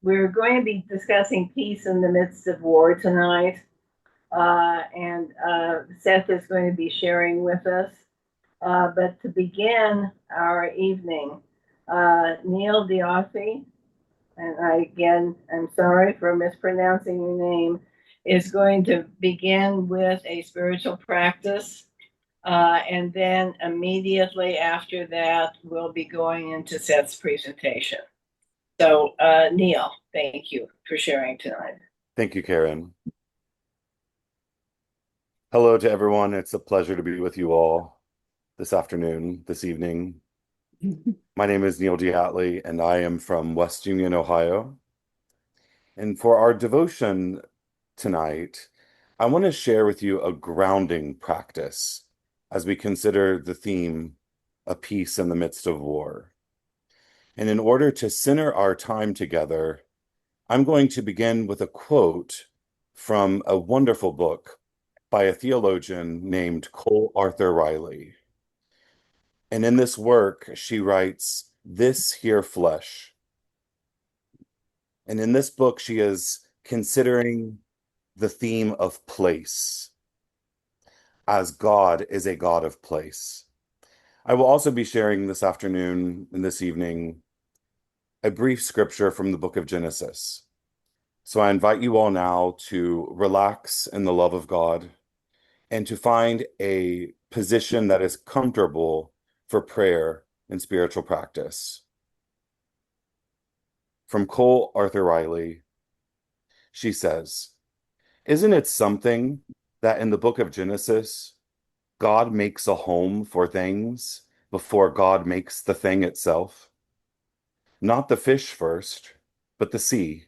We're going to be discussing peace in the midst of war tonight, and Seth is going to be sharing with us. But to begin our evening, Neil DeAtley, and I'm sorry for mispronouncing your name, is going to begin with a spiritual practice. And then immediately after that, we'll be going into Seth's presentation. So, Neil, thank you for sharing tonight. Thank you, Karen. Hello to everyone. It's a pleasure to be with you all this afternoon, this evening. My name is Neil DeAtley, and I am from West Union, Ohio. And for our devotion tonight, I want to share with you a grounding practice as we consider the theme, a peace in the midst of war. And in order to center our time together, I'm going to begin with a quote from a wonderful book by a theologian named Cole Arthur Riley. And in this work, she writes, "This here flesh." And in this book, she is considering the theme of place, as God is a God of place. I will also be sharing this afternoon and this evening a brief scripture from the book of Genesis. So I invite you all now to relax in the love of God and to find a position that is comfortable for prayer and spiritual practice. From Cole Arthur Riley, she says, "Isn't it something that in the book of Genesis, God makes a home for things before God makes the thing itself? Not the fish first, but the sea.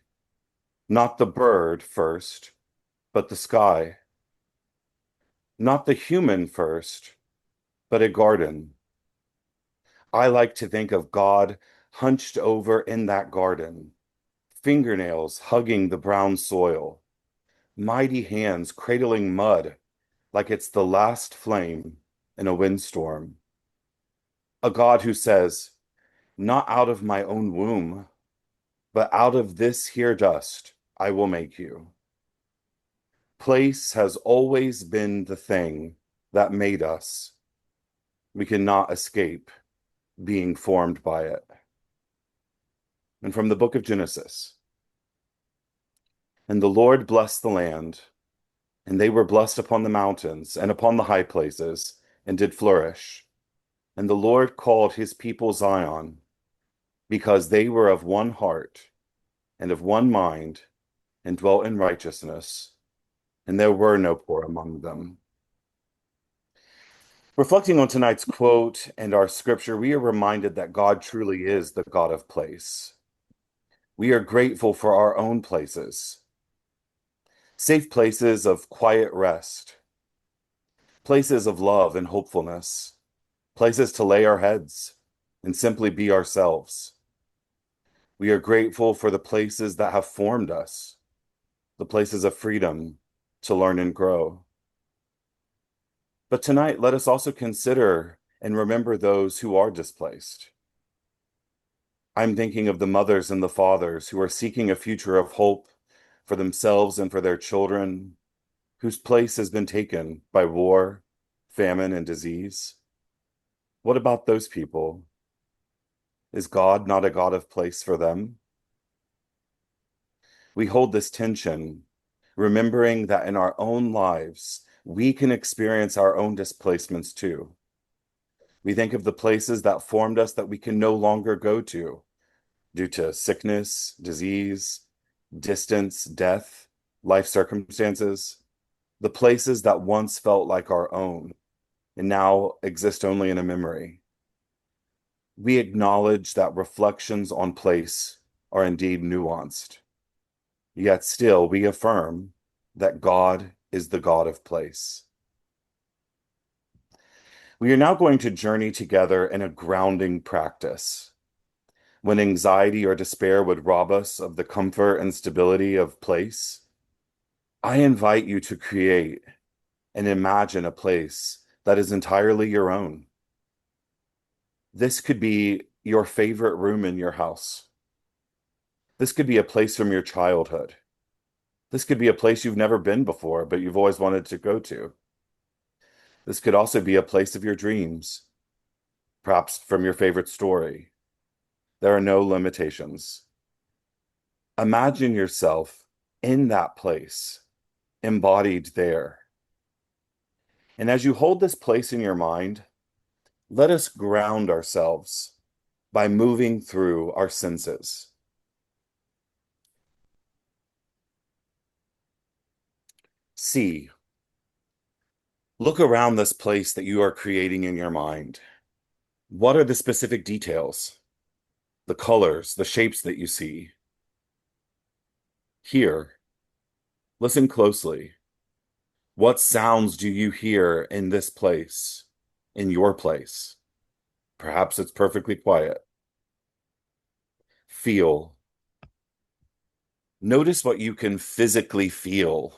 Not the bird first, but the sky. Not the human first, but a garden. I like to think of God hunched over in that garden, fingernails hugging the brown soil, mighty hands cradling mud like it's the last flame in a windstorm. A God who says, 'Not out of my own womb, but out of this here dust, I will make you.' Place has always been the thing that made us. We cannot escape being formed by it." And from the book of Genesis, "And the Lord blessed the land, and they were blessed upon the mountains and upon the high places, and did flourish. And the Lord called his people Zion, because they were of one heart and of one mind, and dwelt in righteousness, and there were no poor among them." Reflecting on tonight's quote and our scripture, we are reminded that God truly is the God of place. We are grateful for our own places, safe places of quiet rest, places of love and hopefulness, places to lay our heads and simply be ourselves. We are grateful for the places that have formed us, the places of freedom to learn and grow. But tonight, let us also consider and remember those who are displaced. I'm thinking of the mothers and the fathers who are seeking a future of hope for themselves and for their children, whose place has been taken by war, famine, and disease. What about those people? Is God not a God of place for them? We hold this tension, remembering that in our own lives, we can experience our own displacements too. We think of the places that formed us that we can no longer go to due to sickness, disease, distance, death, life circumstances, the places that once felt like our own and now exist only in a memory. We acknowledge that reflections on place are indeed nuanced, yet still we affirm that God is the God of place. We are now going to journey together in a grounding practice. When anxiety or despair would rob us of the comfort and stability of place, I invite you to create and imagine a place that is entirely your own. This could be your favorite room in your house, This could be a place from your childhood. This could be a place you've never been before, but you've always wanted to go to. This could also be a place of your dreams, perhaps from your favorite story. There are no limitations. Imagine yourself in that place, embodied there. And as you hold this place in your mind, let us ground ourselves by moving through our senses. See, look around this place that you are creating in your mind. What are the specific details, the colors, the shapes that you see? Hear, listen closely. What sounds do you hear in this place, in your place? Perhaps it's perfectly quiet. Feel. Notice what you can physically feel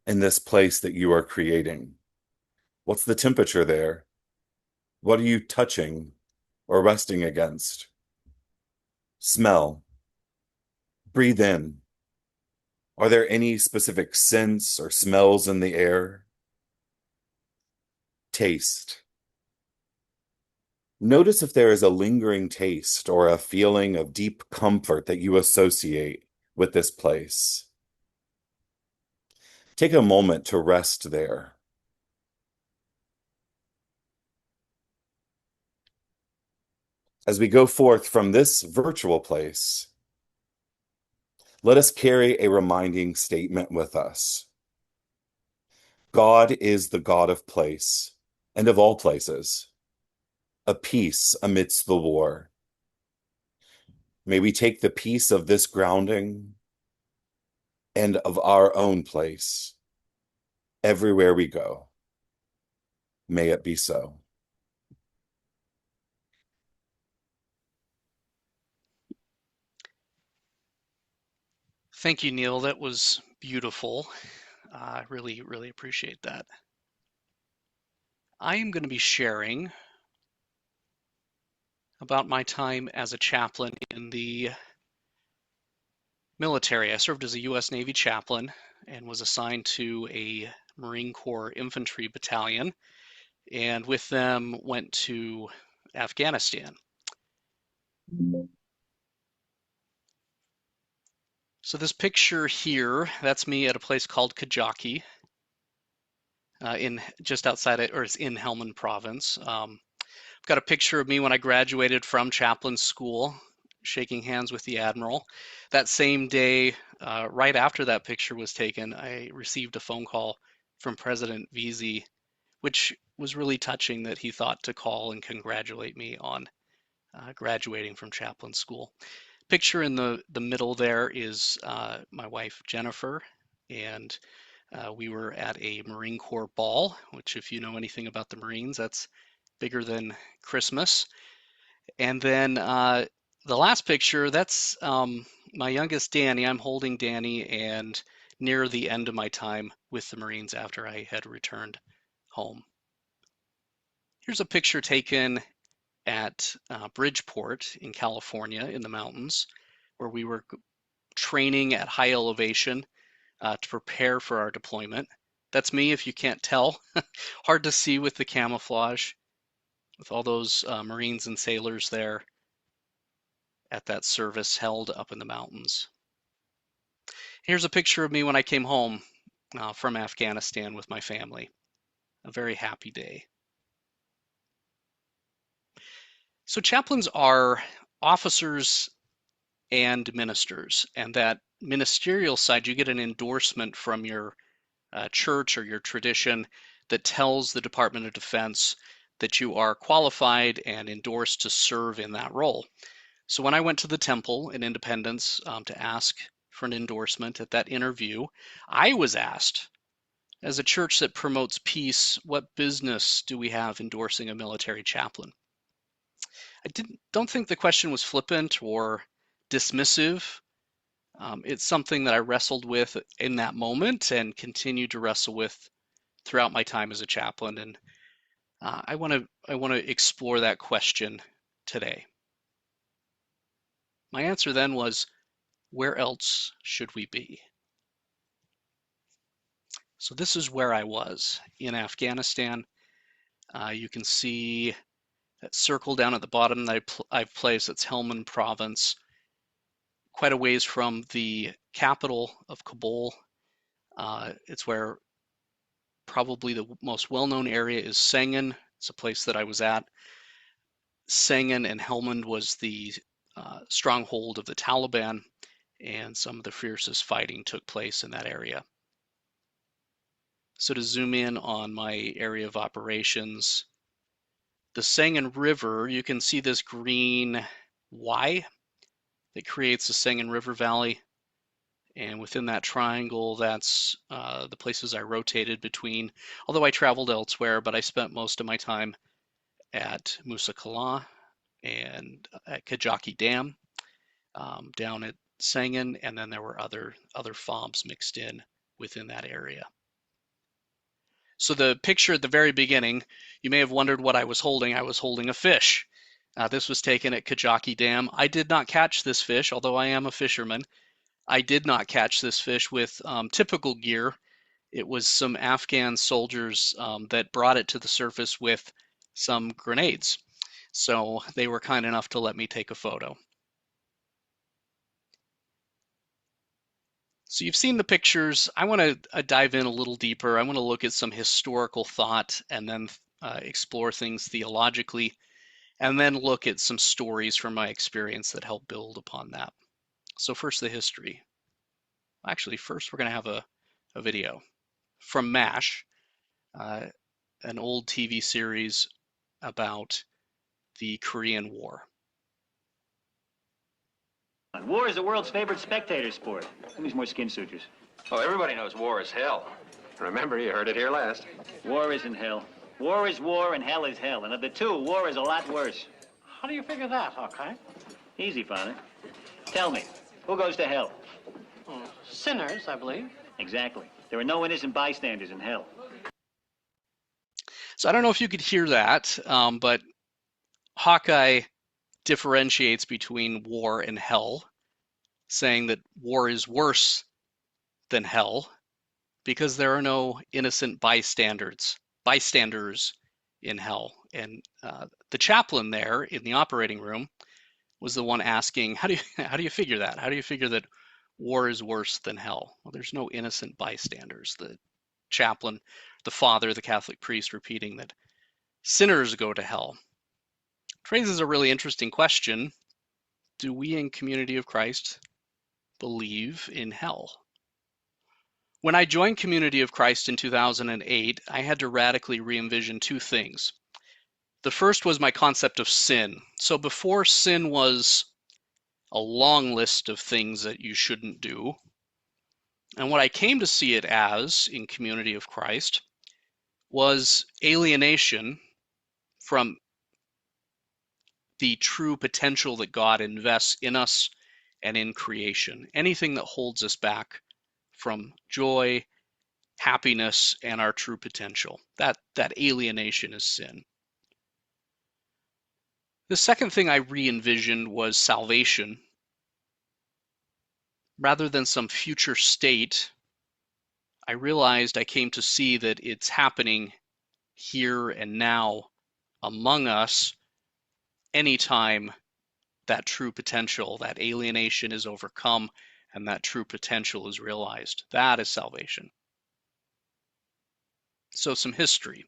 in this place that you are creating. What's the temperature there? What are you touching or resting against? Smell. Breathe in. Are there any specific scents or smells in the air? Taste. Notice if there is a lingering taste or a feeling of deep comfort that you associate with this place. Take a moment to rest there. As we go forth from this virtual place, let us carry a reminding statement with us. God is the God of place and of all places, a peace amidst the war. May we take the peace of this grounding and of our own place everywhere we go. May it be so. Thank you, Neil. That was beautiful. I really, really appreciate that. I am going to be sharing about my time as a chaplain in the military. I served as a U.S. Navy chaplain and was assigned to a Marine Corps infantry battalion, and with them went to Afghanistan. So this picture here, that's me at a place called Kajaki, in just outside it, or it's in Helmand Province. I've got a picture of me when I graduated from chaplain school, shaking hands with the admiral. That same day, right after that picture was taken, I received a phone call from President Veazey, which was really touching that he thought to call and congratulate me on graduating from chaplain school. Picture in the middle there is my wife Jennifer, and we were at a Marine Corps ball, which, if you know anything about the Marines, that's bigger than Christmas. And then the last picture, that's my youngest Danny. I'm holding Danny, and near the end of my time with the Marines after I had returned home. Here's a picture taken at Bridgeport in California in the mountains, where we were training at high elevation to prepare for our deployment. That's me, if you can't tell. Hard to see with the camouflage, with all those Marines and sailors there at that service held up in the mountains. Here's a picture of me when I came home from Afghanistan with my family. A very happy day. So chaplains are officers and ministers, and that ministerial side, you get an endorsement from your church or your tradition that tells the Department of Defense that you are qualified and endorsed to serve in that role. So when I went to the temple in Independence to ask for an endorsement at that interview, I was asked, as a church that promotes peace, what business do we have endorsing a military chaplain? Don't think the question was flippant or dismissive. It's something that I wrestled with in that moment and continued to wrestle with throughout my time as a chaplain. And I want to explore that question today. My answer then was, Where else should we be? So this is where I was in Afghanistan. You can see that circle down at the bottom that I've placed. That's Helmand Province, quite a ways from the capital of Kabul. It's where probably the most well-known area is Sangin. It's a place that I was at. Sangin and Helmand was the stronghold of the Taliban, and some of the fiercest fighting took place in that area. So to zoom in on my area of operations, the Sangin River, you can see this green Y that creates the Sangin River Valley. And within that triangle, that's the places I rotated between. Although I traveled elsewhere, but I spent most of my time at Musa Qala and at Kajaki Dam, down at Sangin, and then there were other FOBs mixed in within that area. So the picture at the very beginning, you may have wondered what I was holding. I was holding a fish. This was taken at Kajaki Dam. I did not catch this fish, although I am a fisherman. I did not catch this fish with typical gear. It was some Afghan soldiers that brought it to the surface with some grenades. So they were kind enough to let me take a photo. So you've seen the pictures. I want to dive in a little deeper. I want to look at some historical thought and then explore things theologically, and then look at some stories from my experience that help build upon that. So first, the history. Actually, first we're going to have a video from MASH, an old TV series about the Korean War. War is the world's favorite spectator sport. Who needs more skin sutures? Well, everybody knows war is hell. Remember, you heard it here last. War isn't hell. War is war and hell is hell. And of the two, war is a lot worse. How do you figure that, Hawkeye? Easy, Father. Tell me, who goes to hell? Sinners, I believe. Exactly. There are no innocent bystanders in hell. So I don't know if you could hear that, but Hawkeye differentiates between war and hell, saying that war is worse than hell because there are no innocent bystanders in hell. And the chaplain there in the operating room was the one asking, how do you figure that? How do you figure that war is worse than hell? Well, there's no innocent bystanders. The chaplain, the father, the Catholic priest repeating that sinners go to hell. It raises a really interesting question. Do we in Community of Christ believe in hell? When I joined Community of Christ in 2008, I had to radically re-envision two things. The first was my concept of sin. So before, sin was a long list of things that you shouldn't do. And what I came to see it as in Community of Christ was alienation from the true potential that God invests in us and in creation. Anything that holds us back from joy, happiness, and our true potential. That alienation is sin. The second thing I re-envisioned was salvation. Rather than some future state, I realized I came to see that it's happening here and now among us anytime that true potential, that alienation is overcome and that true potential is realized. That is salvation. So some history.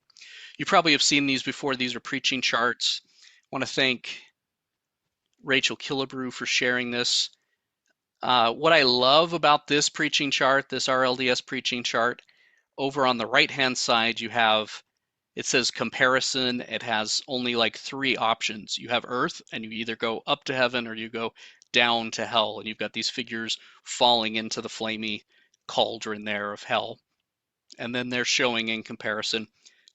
You probably have seen these before. These are preaching charts. I want to thank Rachel Killebrew for sharing this. What I love about this preaching chart, this RLDS preaching chart, over on the right-hand side, you have, it says comparison. It has only like 3 options. You have earth, and you either go up to heaven or you go down to hell. And you've got these figures falling into the flamey cauldron there of hell. And then they're showing in comparison,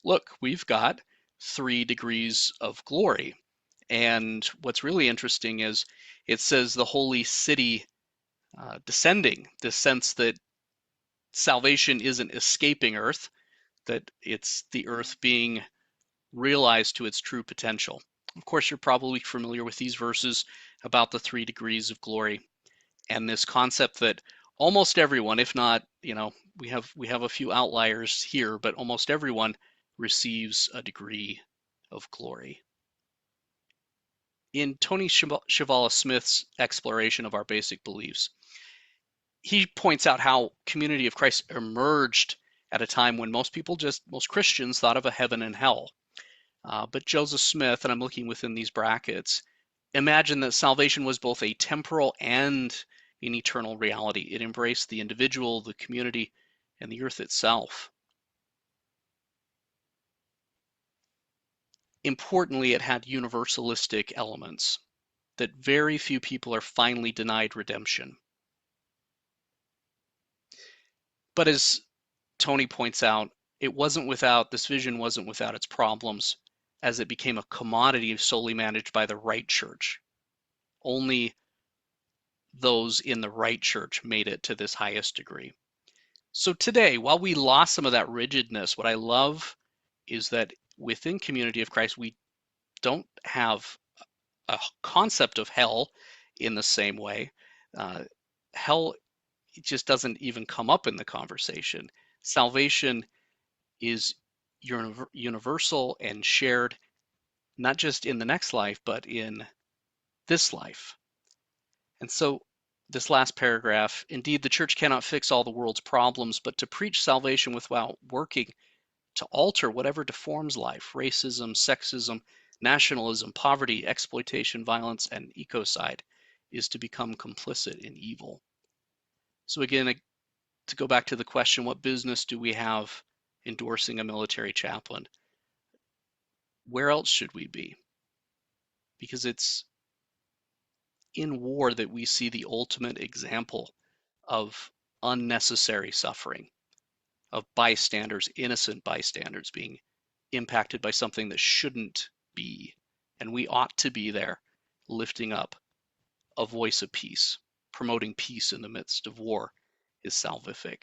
look, we've got 3 degrees of glory. And what's really interesting is it says the holy city descending, the sense that salvation isn't escaping earth, that it's the earth being realized to its true potential. Of course, you're probably familiar with these verses about the 3 degrees of glory. and this concept that almost everyone, if not, we have a few outliers here, but almost everyone receives a degree of glory. In Tony Shivala Smith's exploration of our basic beliefs, he points out how Community of Christ emerged at a time when most Christians thought of a heaven and hell. But Joseph Smith, and I'm looking within these brackets, imagined that salvation was both a temporal and an eternal reality. It embraced the individual, the community, and the earth itself. Importantly, it had universalistic elements, that very few people are finally denied redemption. But as Tony points out, this vision wasn't without its problems, as it became a commodity solely managed by the right church. Only those in the right church made it to this highest degree. So today, while we lost some of that rigidness, what I love is that within Community of Christ, we don't have a concept of hell in the same way. Hell just doesn't even come up in the conversation. Salvation is universal and shared, not just in the next life, but in this life. And so this last paragraph, indeed, the church cannot fix all the world's problems, but to preach salvation without working to alter whatever deforms life, racism, sexism, nationalism, poverty, exploitation, violence, and ecocide, is to become complicit in evil. So again, to go back to the question, what business do we have endorsing a military chaplain? Where else should we be? Because it's in war that we see the ultimate example of unnecessary suffering, of bystanders, innocent bystanders being impacted by something that shouldn't be. And we ought to be there lifting up a voice of peace. Promoting peace in the midst of war is salvific.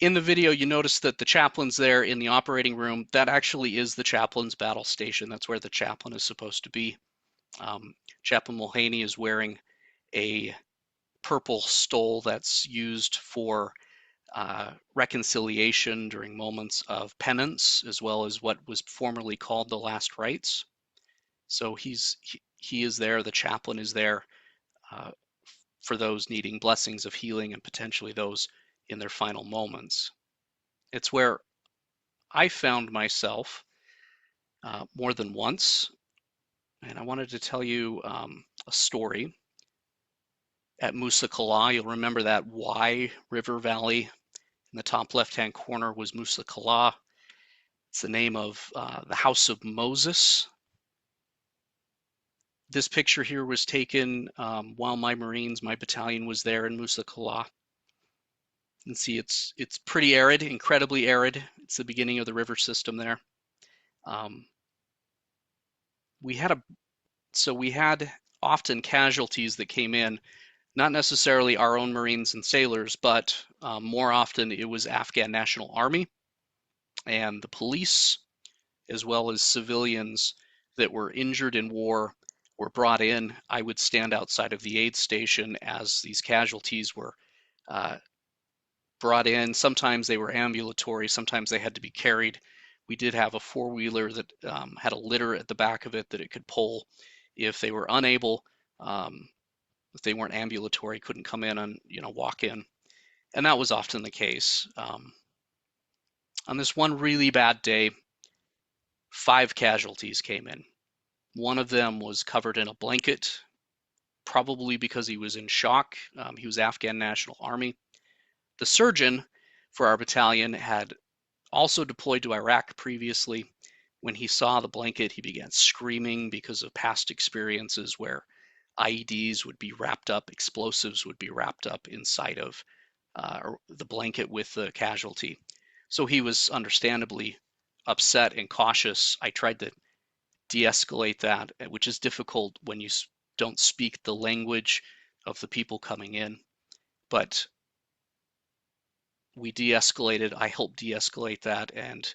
In the video, you notice that the chaplain's there in the operating room. That actually is the chaplain's battle station. That's where the chaplain is supposed to be. Chaplain Mulhaney is wearing a purple stole that's used for reconciliation during moments of penance, as well as what was formerly called the last rites. So he is there, the chaplain is there for those needing blessings of healing and potentially those in their final moments. It's where I found myself more than once, and I wanted to tell you a story. At Musa Kala, you'll remember that Y river valley in the top left-hand corner was Musa Kala. It's the name of the house of Moses. This picture here was taken while my battalion was there in Musa Kala. You can see it's pretty arid, incredibly arid. It's the beginning of the river system there. We had often casualties that came in, not necessarily our own Marines and sailors, but more often it was Afghan National Army and the police, as well as civilians that were injured in war, were brought in. I would stand outside of the aid station as these casualties were brought in. Sometimes they were ambulatory, sometimes they had to be carried. We did have a four-wheeler that had a litter at the back of it that it could pull if they were unable, if they weren't ambulatory, couldn't come in and walk in. And that was often the case. On this one really bad day, 5 casualties came in. One of them was covered in a blanket, probably because he was in shock. He was Afghan National Army. The surgeon for our battalion had also deployed to Iraq previously. When he saw the blanket, he began screaming because of past experiences where IEDs would be wrapped up, explosives would be wrapped up inside of the blanket with the casualty. So he was understandably upset and cautious. I tried to de-escalate that, which is difficult when you don't speak the language of the people coming in. But we de-escalated. I helped de-escalate that, and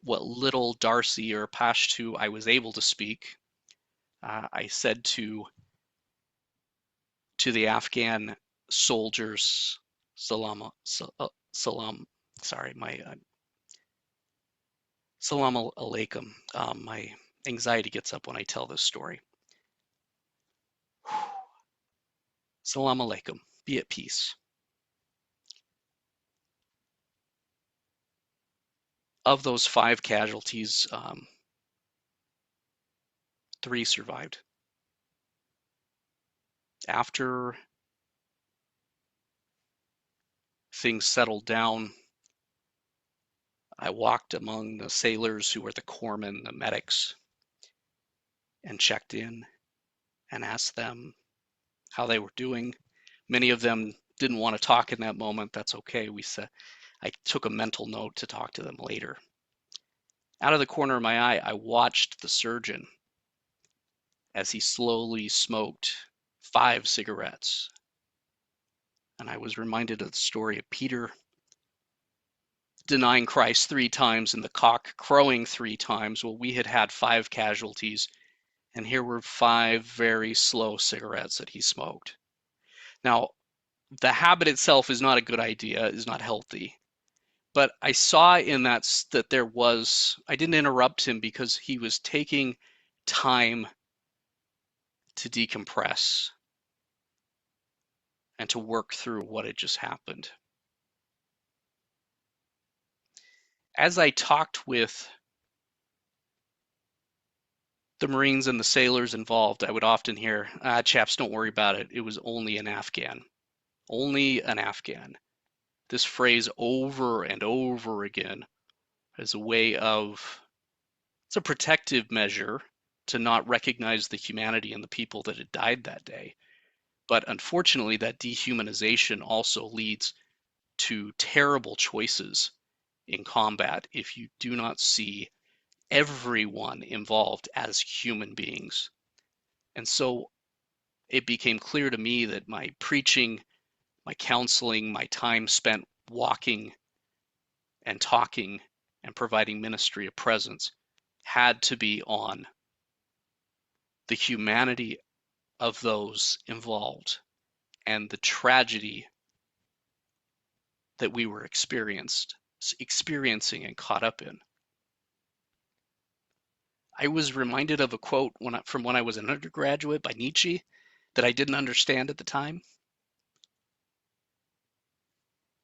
what little Darcy or Pashto I was able to speak, I said to to the Afghan soldiers. Salam, salam. Sorry, salam alaikum. My anxiety gets up when I tell this story. Salam alaikum. Be at peace. Of those 5 casualties, 3 survived. After things settled down, I walked among the sailors who were the corpsmen, the medics, and checked in and asked them how they were doing. Many of them didn't want to talk in that moment. That's okay. I took a mental note to talk to them later. Out of the corner of my eye, I watched the surgeon as he slowly smoked 5 cigarettes. And I was reminded of the story of Peter denying Christ 3 times and the cock crowing 3 times. Well, we had 5 casualties, and here were 5 very slow cigarettes that he smoked. Now, the habit itself is not a good idea, is not healthy. But I saw in that there was, I didn't interrupt him because he was taking time to decompress and to work through what had just happened. As I talked with the Marines and the sailors involved, I would often hear, chaps, don't worry about it. It was only an Afghan. Only an Afghan. This phrase over and over again as a way of, it's a protective measure to not recognize the humanity in the people that had died that day. But unfortunately, that dehumanization also leads to terrible choices in combat if you do not see everyone involved as human beings. And so it became clear to me that my preaching, my counseling, my time spent walking and talking and providing ministry of presence had to be on the humanity of those involved and the tragedy that we were experiencing and caught up in. I was reminded of a quote from when I was an undergraduate by Nietzsche that I didn't understand at the time.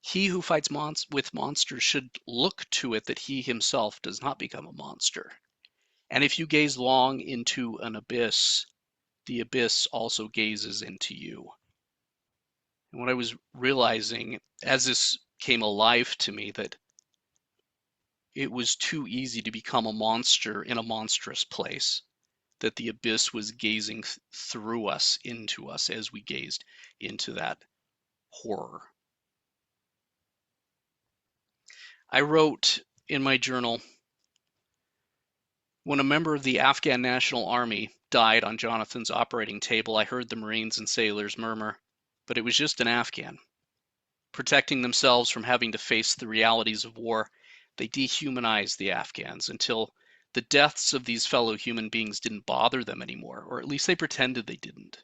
He who fights with monsters should look to it that he himself does not become a monster. And if you gaze long into an abyss, the abyss also gazes into you. And what I was realizing as this came alive to me, that it was too easy to become a monster in a monstrous place, that the abyss was gazing through us, into us, as we gazed into that horror. I wrote in my journal, when a member of the Afghan National Army died on Jonathan's operating table, I heard the Marines and sailors murmur, but it was just an Afghan. Protecting themselves from having to face the realities of war, they dehumanized the Afghans until the deaths of these fellow human beings didn't bother them anymore, or at least they pretended they didn't.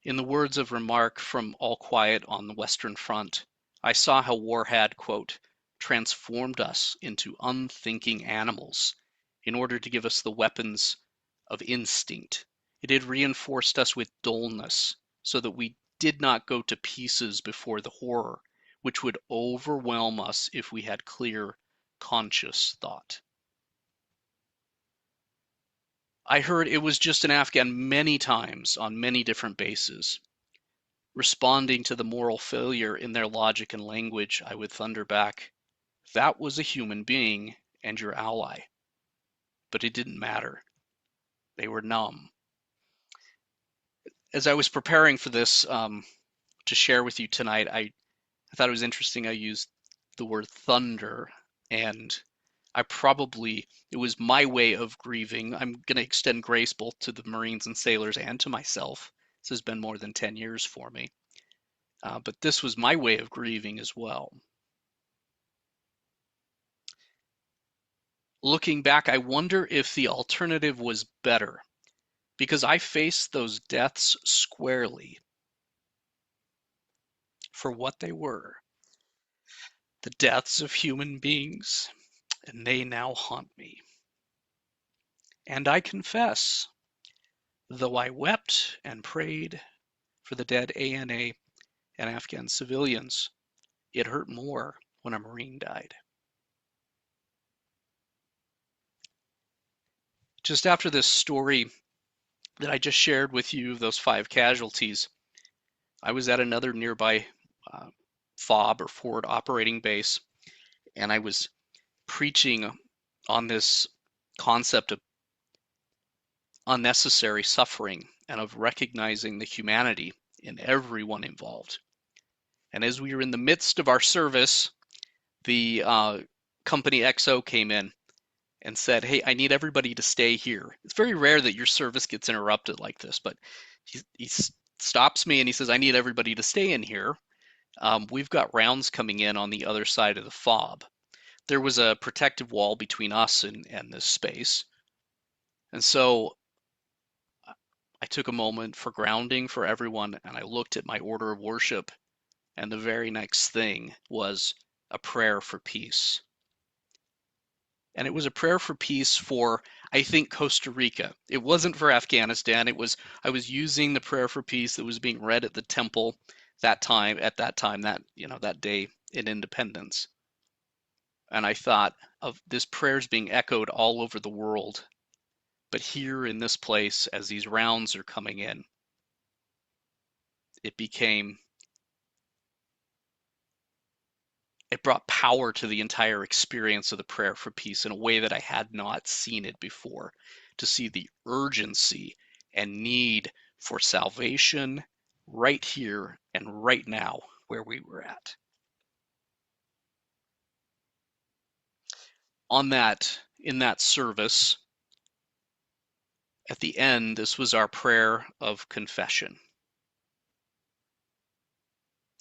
In the words of Remarque from All Quiet on the Western Front, I saw how war had, quote, transformed us into unthinking animals in order to give us the weapons of instinct. It had reinforced us with dullness so that we did not go to pieces before the horror, which would overwhelm us if we had clear, conscious thought. I heard it was just an Afghan many times on many different bases. Responding to the moral failure in their logic and language, I would thunder back, that was a human being and your ally. But it didn't matter. They were numb. As I was preparing for this to share with you tonight, I thought it was interesting I used the word thunder, and it was my way of grieving. I'm going to extend grace both to the Marines and sailors and to myself. This has been more than 10 years for me. But this was my way of grieving as well. Looking back, I wonder if the alternative was better, because I faced those deaths squarely for what they were, the deaths of human beings, and they now haunt me. And I confess, though I wept and prayed for the dead ANA and Afghan civilians, it hurt more when a Marine died. Just after this story that I just shared with you, those 5 casualties, I was at another nearby FOB or forward operating base, and I was preaching on this concept of unnecessary suffering and of recognizing the humanity in everyone involved. And as we were in the midst of our service, the company XO came in and said, "Hey, I need everybody to stay here." It's very rare that your service gets interrupted like this, but he stops me and he says, "I need everybody to stay in here. We've got rounds coming in on the other side of the FOB." There was a protective wall between us and this space. And so I took a moment for grounding for everyone, and I looked at my order of worship, and the very next thing was a prayer for peace. And it was a prayer for peace for, I think, Costa Rica. It wasn't for Afghanistan. I was using the prayer for peace that was being read at the temple that day in Independence. And I thought of this prayers being echoed all over the world. But here in this place, as these rounds are coming in, it brought power to the entire experience of the prayer for peace in a way that I had not seen it before, to see the urgency and need for salvation right here and right now where we were at. In that service, at the end, this was our prayer of confession.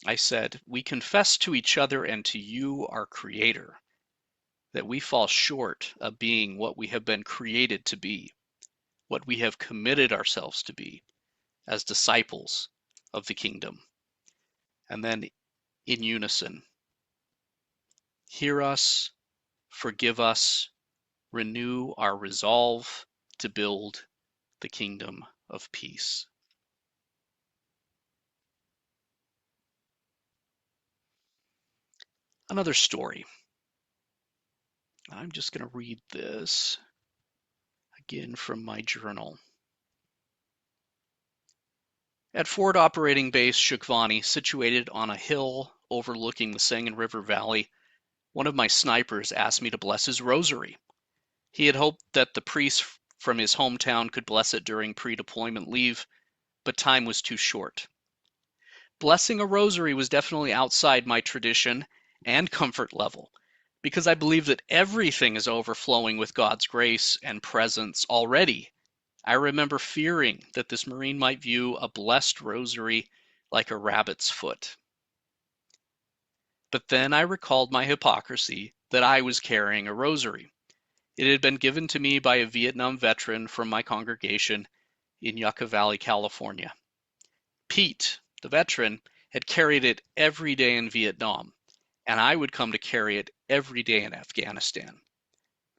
I said, "We confess to each other and to you, our Creator, that we fall short of being what we have been created to be, what we have committed ourselves to be as disciples of the kingdom." And then in unison, hear us, forgive us, renew our resolve to build the kingdom of peace. Another story. I'm just going to read this again from my journal. At Forward Operating Base Shukvani, situated on a hill overlooking the Sangin River Valley, one of my snipers asked me to bless his rosary. He had hoped that the priest from his hometown could bless it during pre-deployment leave, but time was too short. Blessing a rosary was definitely outside my tradition and comfort level, because I believe that everything is overflowing with God's grace and presence already. I remember fearing that this Marine might view a blessed rosary like a rabbit's foot. But then I recalled my hypocrisy that I was carrying a rosary. It had been given to me by a Vietnam veteran from my congregation in Yucca Valley, California. Pete, the veteran, had carried it every day in Vietnam, and I would come to carry it every day in Afghanistan.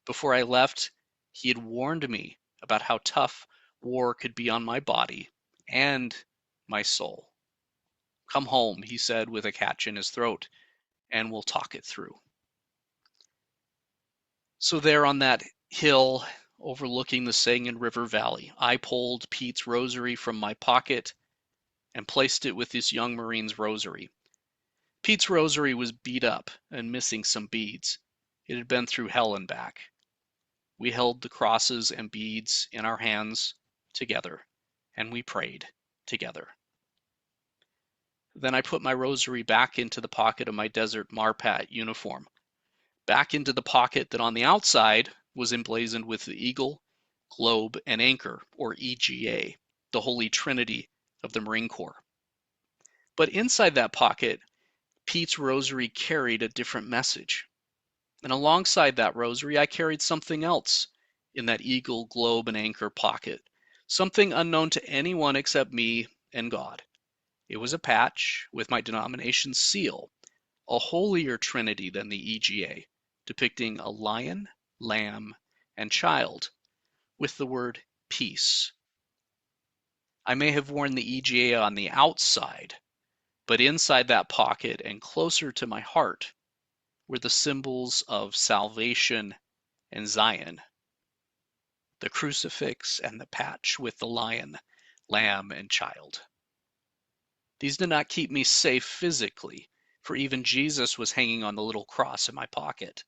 Before I left, he had warned me about how tough war could be on my body and my soul. "Come home," he said with a catch in his throat, "and we'll talk it through." So there on that hill overlooking the Sangin River Valley, I pulled Pete's rosary from my pocket and placed it with this young Marine's rosary. Pete's rosary was beat up and missing some beads. It had been through hell and back. We held the crosses and beads in our hands together, and we prayed together. Then I put my rosary back into the pocket of my Desert Marpat uniform, back into the pocket that on the outside was emblazoned with the eagle, globe, and anchor, or EGA, the Holy Trinity of the Marine Corps. But inside that pocket, Pete's rosary carried a different message. And alongside that rosary, I carried something else in that eagle, globe, and anchor pocket, something unknown to anyone except me and God. It was a patch with my denomination's seal, a holier trinity than the EGA, depicting a lion, lamb, and child, with the word peace. I may have worn the EGA on the outside, but inside that pocket and closer to my heart were the symbols of salvation and Zion, the crucifix and the patch with the lion, lamb, and child. These did not keep me safe physically, for even Jesus was hanging on the little cross in my pocket,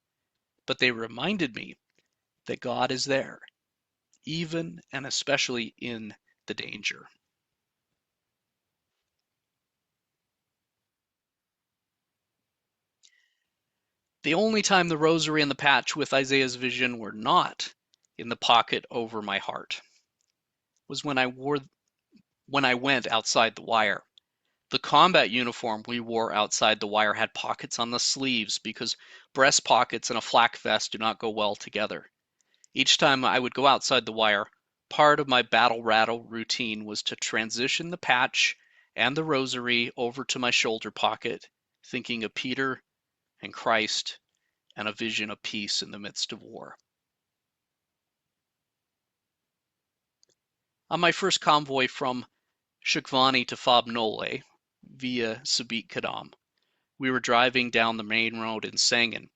but they reminded me that God is there, even and especially in the danger. The only time the rosary and the patch with Isaiah's vision were not in the pocket over my heart was when I went outside the wire. The combat uniform we wore outside the wire had pockets on the sleeves because breast pockets and a flak vest do not go well together. Each time I would go outside the wire, part of my battle rattle routine was to transition the patch and the rosary over to my shoulder pocket, thinking of Peter and Christ and a vision of peace in the midst of war. On my first convoy from Shukvani to Fob Nole via Sabit Kadam, we were driving down the main road in Sangin.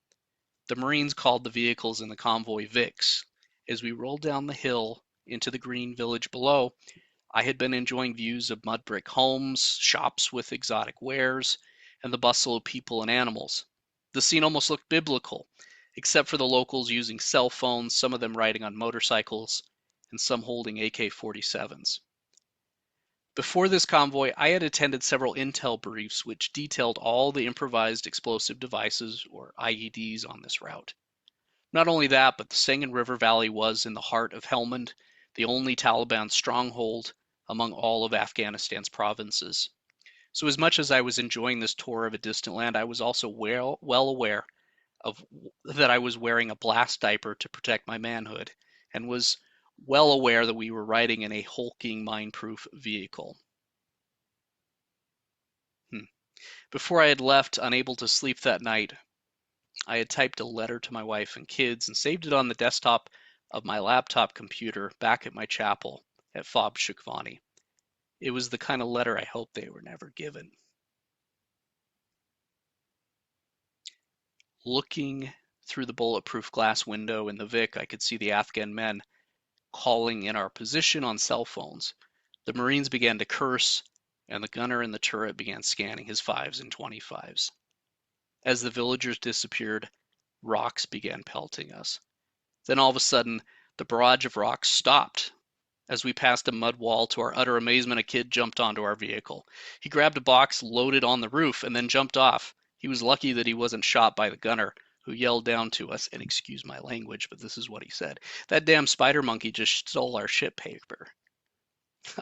The Marines called the vehicles in the convoy Vicks. As we rolled down the hill into the green village below, I had been enjoying views of mud brick homes, shops with exotic wares, and the bustle of people and animals. The scene almost looked biblical, except for the locals using cell phones, some of them riding on motorcycles, and some holding AK-47s. Before this convoy, I had attended several intel briefs which detailed all the improvised explosive devices, or IEDs, on this route. Not only that, but the Sangin River Valley was in the heart of Helmand, the only Taliban stronghold among all of Afghanistan's provinces. So as much as I was enjoying this tour of a distant land, I was also well aware of that I was wearing a blast diaper to protect my manhood, and was well aware that we were riding in a hulking mine-proof vehicle. Before I had left, unable to sleep that night, I had typed a letter to my wife and kids and saved it on the desktop of my laptop computer back at my chapel at Fob Shukvani. It was the kind of letter I hoped they were never given. Looking through the bulletproof glass window in the Vic, I could see the Afghan men calling in our position on cell phones. The Marines began to curse, and the gunner in the turret began scanning his 5s and 25s. As the villagers disappeared, rocks began pelting us. Then all of a sudden, the barrage of rocks stopped. As we passed a mud wall, to our utter amazement, a kid jumped onto our vehicle. He grabbed a box loaded on the roof and then jumped off. He was lucky that he wasn't shot by the gunner, who yelled down to us, and excuse my language, but this is what he said: "That damn spider monkey just stole our ship paper."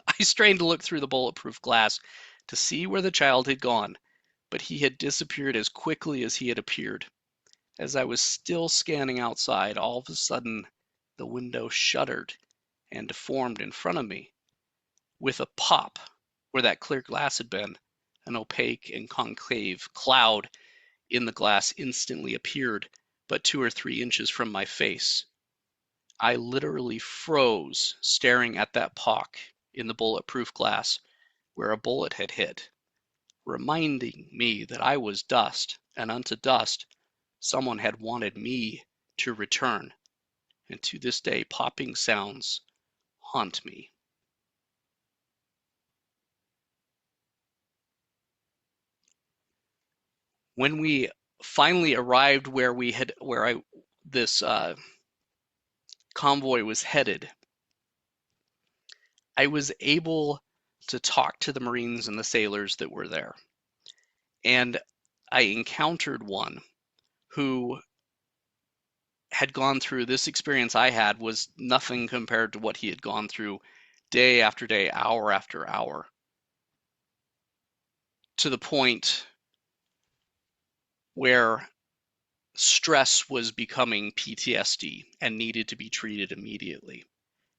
I strained to look through the bulletproof glass to see where the child had gone, but he had disappeared as quickly as he had appeared. As I was still scanning outside, all of a sudden the window shuttered and deformed in front of me. With a pop, where that clear glass had been, an opaque and concave cloud in the glass instantly appeared, but 2 or 3 inches from my face. I literally froze, staring at that pock in the bulletproof glass where a bullet had hit, reminding me that I was dust, and unto dust someone had wanted me to return. And to this day, popping sounds haunt me. When we finally arrived where this convoy was headed, I was able to talk to the Marines and the sailors that were there. And I encountered one who had gone through this experience I had was nothing compared to what he had gone through day after day, hour after hour, to the point where stress was becoming PTSD and needed to be treated immediately.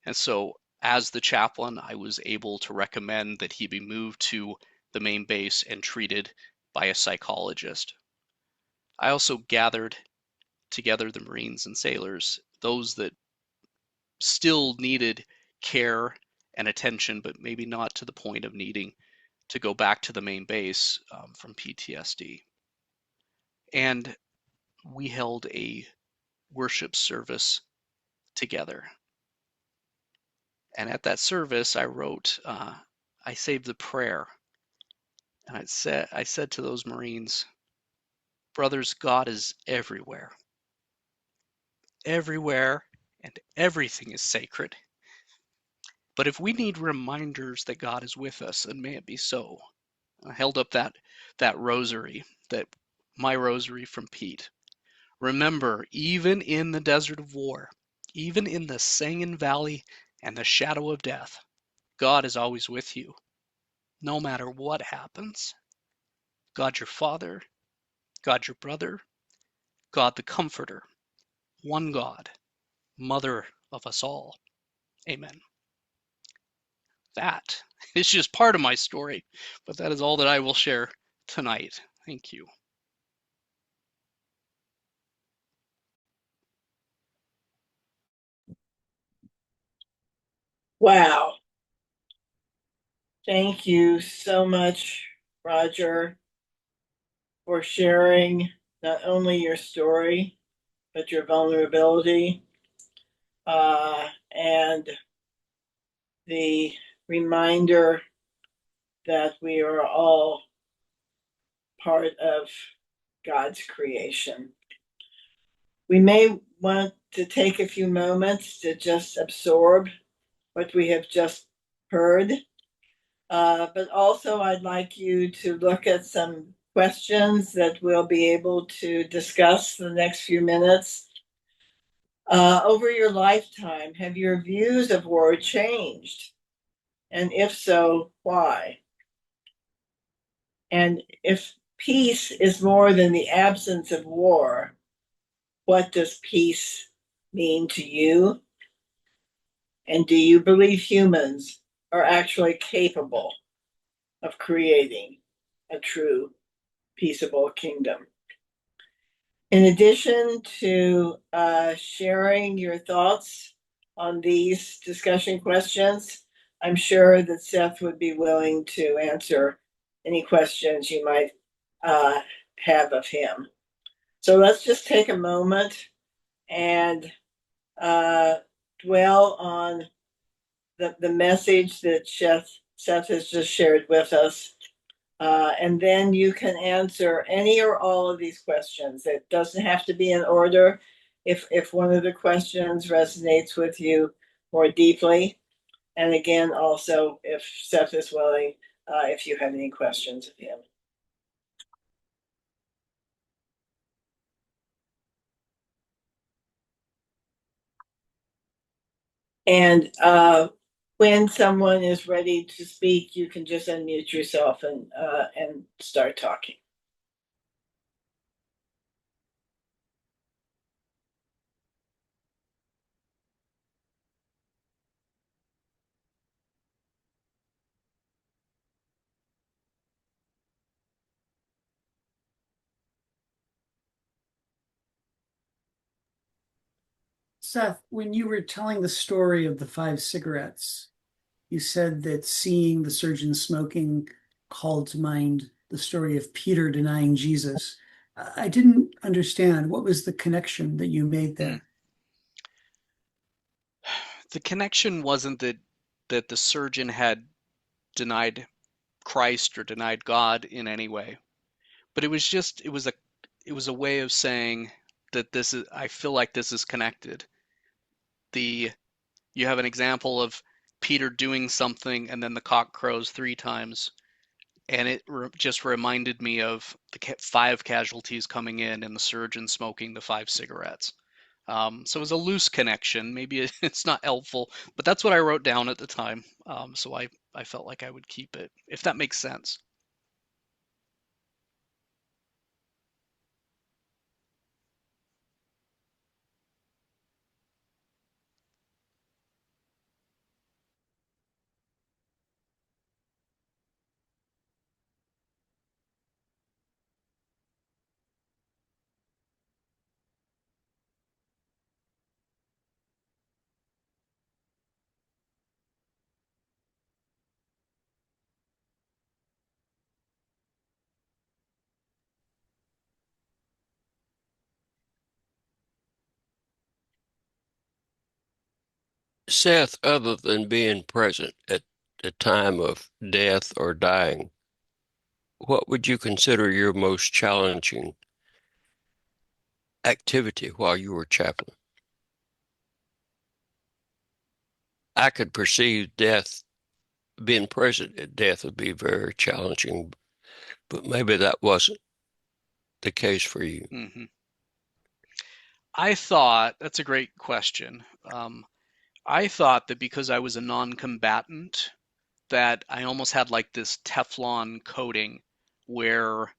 And so as the chaplain, I was able to recommend that he be moved to the main base and treated by a psychologist. I also gathered together the Marines and sailors, those that still needed care and attention, but maybe not to the point of needing to go back to the main base from PTSD. And we held a worship service together. And at that service, I wrote, I saved the prayer. And I said to those Marines, brothers, God is everywhere. Everywhere, and everything is sacred. But if we need reminders that God is with us, and may it be so. I held up that rosary, my rosary from Pete. Remember, even in the desert of war, even in the Sangin Valley and the shadow of death, God is always with you, no matter what happens. God your Father, God your brother, God the Comforter, one God, Mother of us all. Amen. That is just part of my story, but that is all that I will share tonight. Thank you. Wow. Thank you so much, Roger, for sharing not only your story, but your vulnerability and the reminder that we are all part of God's creation. We may want to take a few moments to just absorb what we have just heard. But also, I'd like you to look at some questions that we'll be able to discuss the next few minutes. Over your lifetime, have your views of war changed? And if so, why? And if peace is more than the absence of war, what does peace mean to you? And do you believe humans are actually capable of creating a true peaceable kingdom? In addition to sharing your thoughts on these discussion questions, I'm sure that Seth would be willing to answer any questions you might have of him. So let's just take a moment and dwell on the message that Seth has just shared with us. And then you can answer any or all of these questions. It doesn't have to be in order. If one of the questions resonates with you more deeply, and again, also if Seth is willing, if you have any questions of him. And when someone is ready to speak, you can just unmute yourself and start talking. Seth, when you were telling the story of the 5 cigarettes, you said that seeing the surgeon smoking called to mind the story of Peter denying Jesus. I didn't understand. What was the connection that you made there? The connection wasn't that the surgeon had denied Christ or denied God in any way, but it was a way of saying that I feel like this is connected. You have an example of Peter doing something and then the cock crows 3 times, and it just reminded me of the 5 casualties coming in and the surgeon smoking the 5 cigarettes. So it was a loose connection. Maybe it's not helpful, but that's what I wrote down at the time. So I felt like I would keep it, if that makes sense. Seth, other than being present at the time of death or dying, what would you consider your most challenging activity while you were chaplain? I could perceive death, being present at death would be very challenging, but maybe that wasn't the case for you. Hmm. I thought that's a great question. I thought that because I was a non-combatant, that I almost had like this Teflon coating where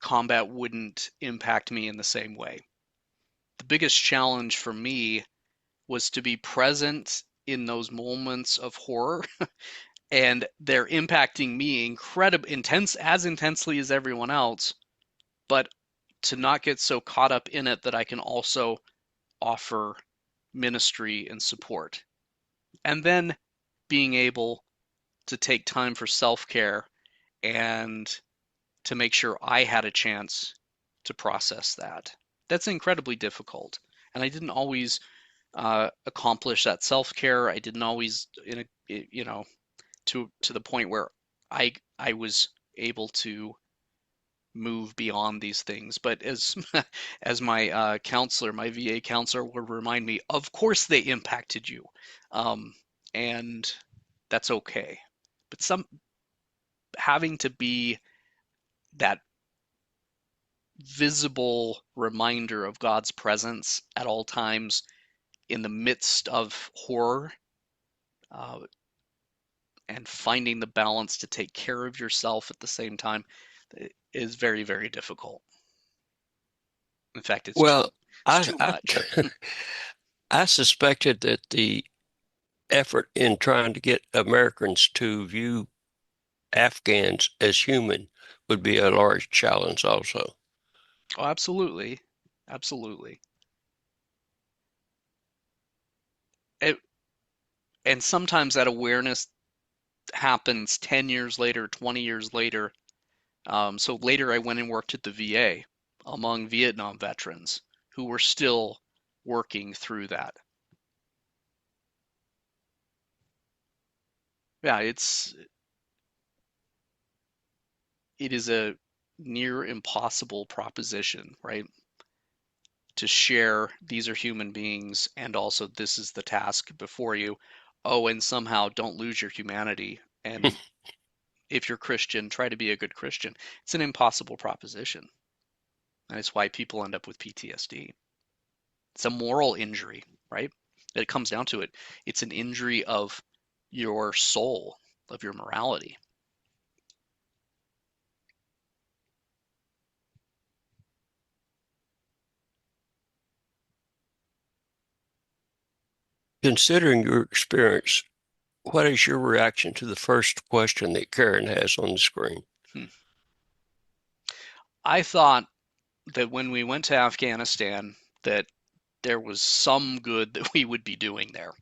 combat wouldn't impact me in the same way. The biggest challenge for me was to be present in those moments of horror and they're impacting me as intensely as everyone else, but to not get so caught up in it that I can also offer ministry and support. And then being able to take time for self-care and to make sure I had a chance to process that. That's incredibly difficult. And I didn't always accomplish that self-care. I didn't always, to the point where I was able to move beyond these things. But as as my counselor, my VA counselor, would remind me, of course they impacted you, and that's okay. But having to be that visible reminder of God's presence at all times in the midst of horror, uh, and finding the balance to take care of yourself at the same time is very, very difficult. In fact, it's Well, I, too I, much. I suspected that the effort in trying to get Americans to view Afghans as human would be a large challenge also. Oh, absolutely. Absolutely. It, and sometimes that awareness happens 10 years later, 20 years later. So later I went and worked at the VA among Vietnam veterans who were still working through that. Yeah, it is a near impossible proposition, right? To share these are human beings and also this is the task before you. Oh, and somehow don't lose your humanity. And if you're Christian, try to be a good Christian. It's an impossible proposition. And it's why people end up with PTSD. It's a moral injury, right? It comes down to it. It's an injury of your soul, of your morality. Considering your experience, what is your reaction to the first question that Karen has on the screen? I thought that when we went to Afghanistan, that there was some good that we would be doing there.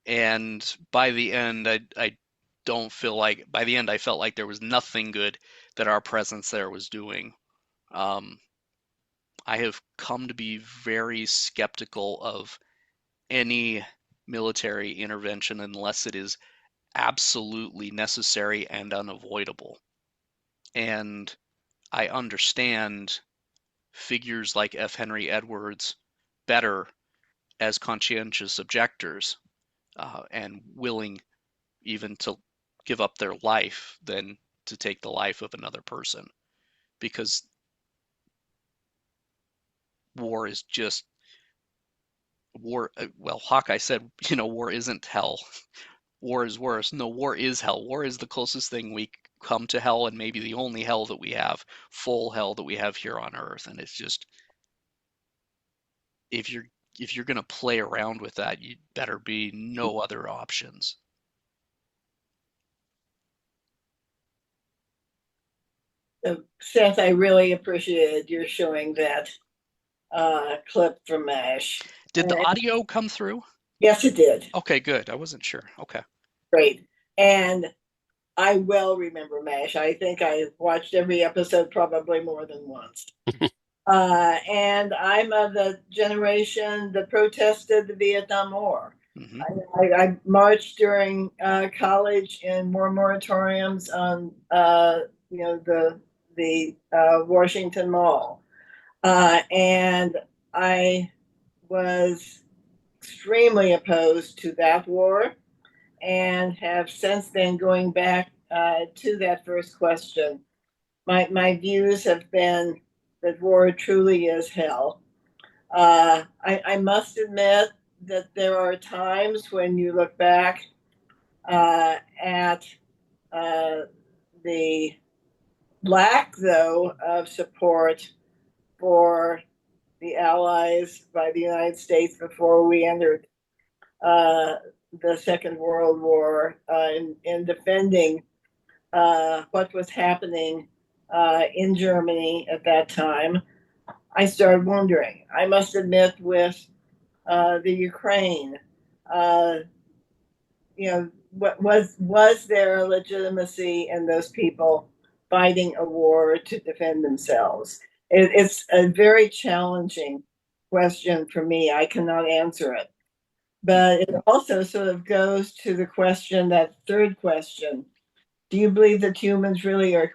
And by the end, I don't feel like, by the end, I felt like there was nothing good that our presence there was doing. Um, I have come to be very skeptical of any military intervention unless it is absolutely necessary and unavoidable. And I understand figures like F. Henry Edwards better as conscientious objectors, and willing even to give up their life than to take the life of another person, because war is just war. Well, Hawkeye said, war isn't hell. War is worse. No, war is hell. War is the closest thing we come to hell, and maybe the only hell that we have, full hell that we have here on Earth. And it's just, if you're gonna play around with that, you better be no other options. Seth, I really appreciated your showing that clip from MASH. Did the audio come through? Yes, it did. Okay, good. I wasn't sure. Okay. Great. And I well remember MASH. I think I watched every episode probably more than once. And I'm of the generation that protested the Vietnam War. Hmm. I marched during college in war moratoriums on, the Washington Mall, and I was extremely opposed to that war, and have since then going back to that first question. My views have been that war truly is hell. I must admit that there are times when you look back at the lack, though, of support for the Allies by the United States before we entered uh, the Second World War, in defending what was happening in Germany at that time. I started wondering. I must admit, with the Ukraine, uh, what was there a legitimacy in those people fighting a war to defend themselves? It's a very challenging question for me. I cannot answer it, but it also sort of goes to the question, that third question: do you believe that humans really are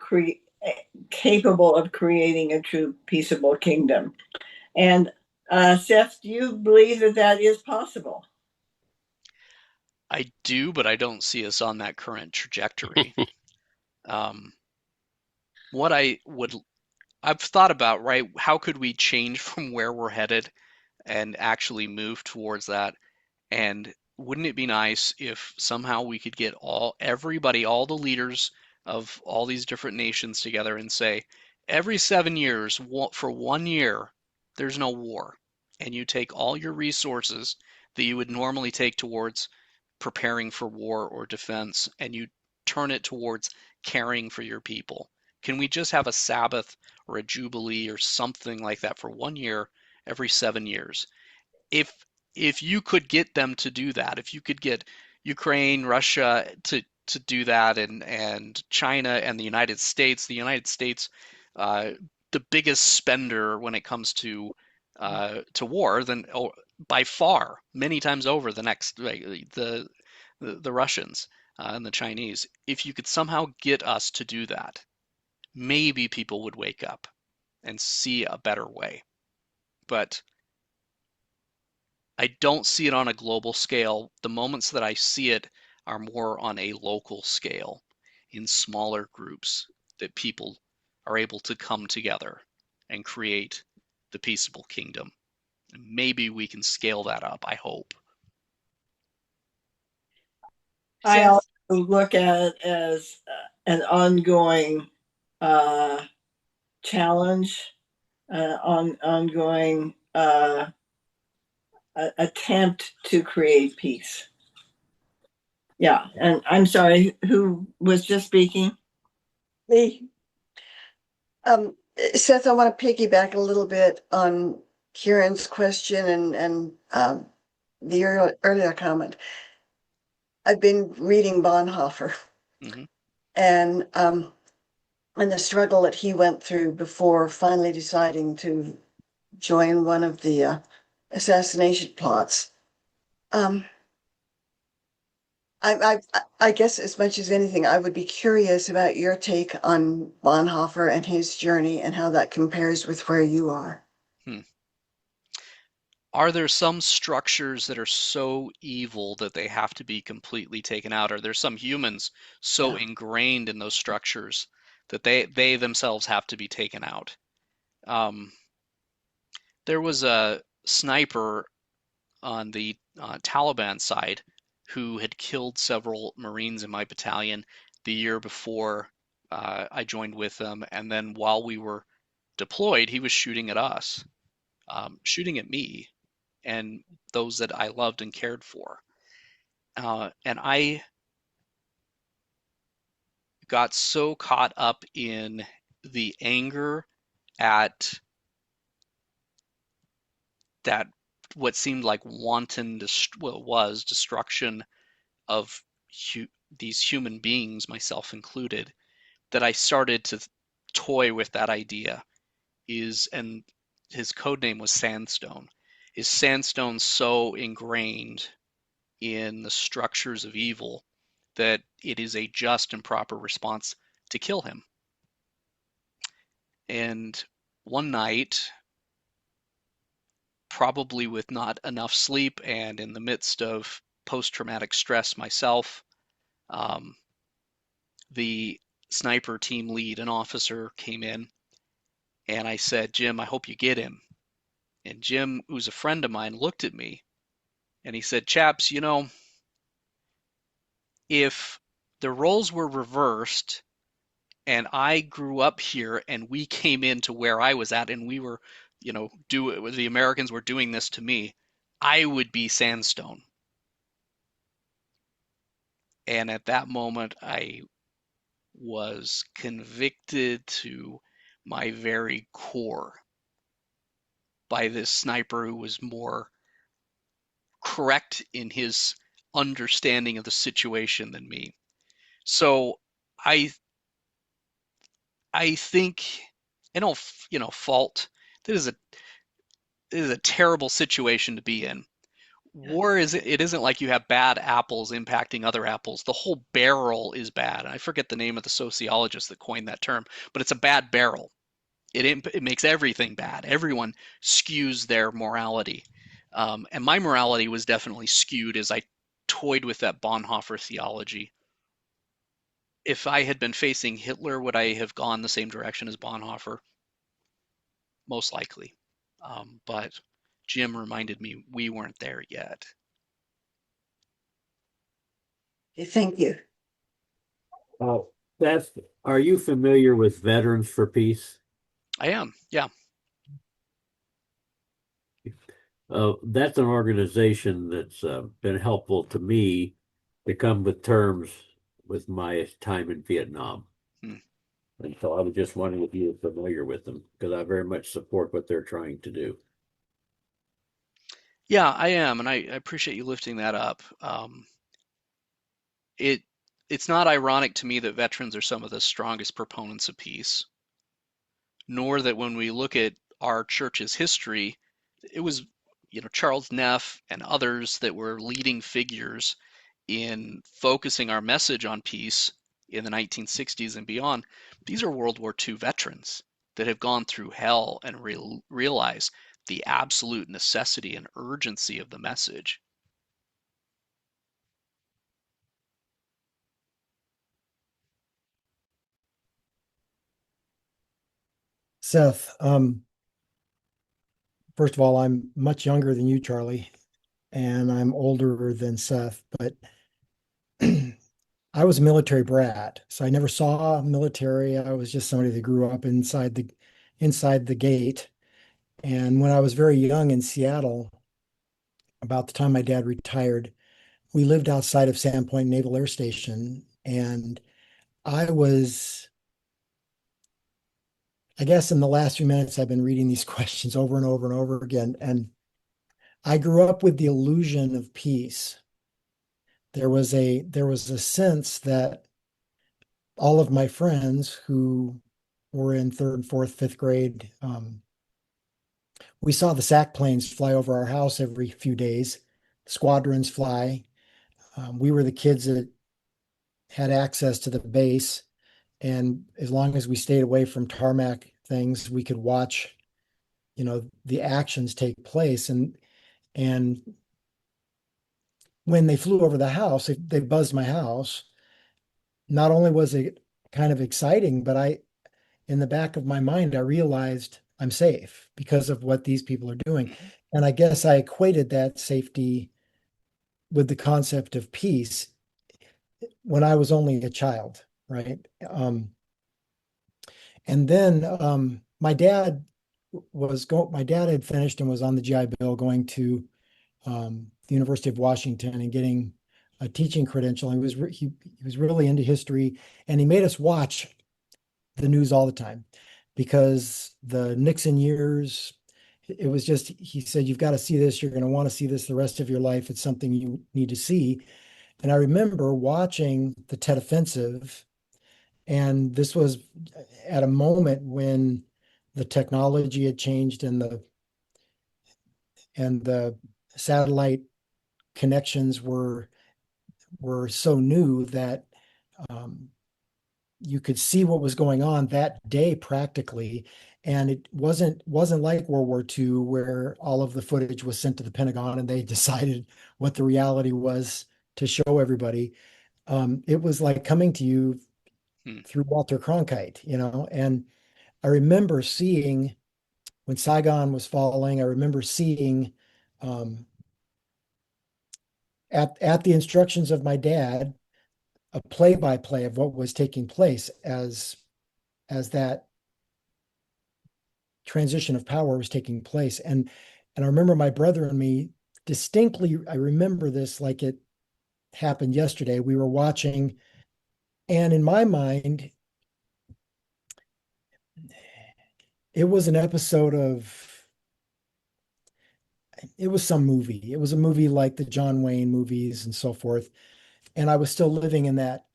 capable of creating a true peaceable kingdom? And Seth, do you believe that that is possible? I do, but I don't see us on that current trajectory. Um, what I've thought about, right? How could we change from where we're headed and actually move towards that? And wouldn't it be nice if somehow we could get everybody, all the leaders of all these different nations together and say, every 7 years, for 1 year, there's no war. And you take all your resources that you would normally take towards preparing for war or defense, and you turn it towards caring for your people. Can we just have a Sabbath or a Jubilee or something like that for 1 year every 7 years? If you could get them to do that, if you could get Ukraine, Russia to do that, and China and the United States, uh, the biggest spender when it comes to war, then by far, many times over the next the Russians and the Chinese. If you could somehow get us to do that, maybe people would wake up and see a better way. But I don't see it on a global scale. The moments that I see it are more on a local scale, in smaller groups, that people are able to come together and create the peaceable kingdom. Maybe we can scale that up, I hope. I also look at it as an ongoing uh, challenge, ongoing attempt to create peace. Yeah, and I'm sorry, who was just speaking? Me. Seth, I want to piggyback a little bit on Kieran's question and the earlier comment. I've been reading Bonhoeffer, Hmm. and the struggle that he went through before finally deciding to join one of the assassination plots. I guess as much as anything, I would be curious about your take on Bonhoeffer and his journey and how that compares with where you are. Hmm. Are there some structures that are so evil that they have to be completely taken out? Are there some humans so Yeah. ingrained in those structures that they themselves have to be taken out? Um, there was a sniper on the Taliban side who had killed several Marines in my battalion the year before I joined with them, and then while we were deployed, he was shooting at us, shooting at me and those that I loved and cared for. And I got so caught up in the anger at that, what seemed like wanton, was destruction of these human beings, myself included, that I started to toy with that idea. And his code name was Sandstone. Is Sandstone so ingrained in the structures of evil that it is a just and proper response to kill him? And one night, probably with not enough sleep and in the midst of post-traumatic stress myself, the sniper team lead, an officer, came in, and I said, "Jim, I hope you get him." And Jim, who's a friend of mine, looked at me and he said, "Chaps, you know, if the roles were reversed and I grew up here and we came into where I was at and we were, you know, the Americans were doing this to me, I would be Sandstone." And at that moment, I was convicted to my very core by this sniper who was more correct in his understanding of the situation than me. So I think I don't, you know, fault. This is a terrible situation to be in. War is, it isn't like you have bad apples impacting other apples. The whole barrel is bad. I forget the name of the sociologist that coined that term, but it's a bad barrel. It makes everything bad. Everyone skews their morality. And my morality was definitely skewed as I toyed with that Bonhoeffer theology. If I had been facing Hitler, would I have gone the same direction as Bonhoeffer? Most likely. But Jim reminded me we weren't there yet. Thank you. Seth, are you familiar with Veterans for Peace? I am, yeah. That's an organization that's been helpful to me to come with terms with my time in Vietnam. And so I was just wondering if you were familiar with them, because I very much support what they're trying to do. Yeah, I am, and I appreciate you lifting that up. It's not ironic to me that veterans are some of the strongest proponents of peace, nor that when we look at our church's history, it was, you know, Charles Neff and others that were leading figures in focusing our message on peace in the 1960s and beyond. These are World War II veterans that have gone through hell and realize the absolute necessity and urgency of the message. Seth, first of all, I'm much younger than you, Charlie, and I'm older than Seth, but I was a military brat, so I never saw military. I was just somebody that grew up inside the gate. And when I was very young in Seattle, about the time my dad retired, we lived outside of Sandpoint Naval Air Station, and I guess in the last few minutes, I've been reading these questions over and over and over again. And I grew up with the illusion of peace. There was a sense that all of my friends who were in third and fourth, fifth grade, we saw the SAC planes fly over our house every few days, squadrons fly. We were the kids that had access to the base. And as long as we stayed away from tarmac things, we could watch, you know, the actions take place. And when they flew over the house, they buzzed my house. Not only was it kind of exciting, but in the back of my mind, I realized I'm safe because of what these people are doing. And I guess I equated that safety with the concept of peace when I was only a child, right? And then my dad had finished and was on the GI Bill going to the University of Washington and getting a teaching credential. He was really into history, and he made us watch the news all the time because the Nixon years, it was just, he said, you've got to see this. You're going to want to see this the rest of your life. It's something you need to see. And I remember watching the Tet Offensive, and this was at a moment when the technology had changed and the satellite connections were so new that you could see what was going on that day practically. And it wasn't like World War II, where all of the footage was sent to the Pentagon and they decided what the reality was to show everybody. It was like coming to you through Walter Cronkite, and I remember seeing when Saigon was falling, I remember seeing at the instructions of my dad, a play-by-play of what was taking place as that transition of power was taking place. And I remember my brother and me distinctly, I remember this like it happened yesterday. We were watching, and in my mind, it was an episode of, it was some movie. It was a movie like the John Wayne movies and so forth. And I was still living in that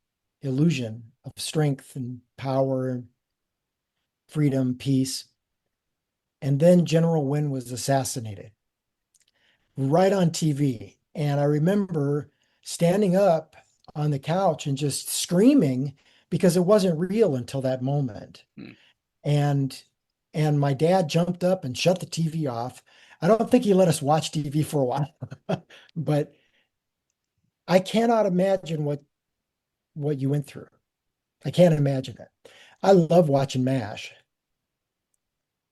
illusion of strength and power, freedom, peace. And then General Wynn was assassinated right on TV. And I remember standing up on the couch and just screaming because it wasn't real until that moment. And my dad jumped up and shut the TV off. I don't think he let us watch TV for a while, but I cannot imagine what you went through. I can't imagine it. I love watching MASH,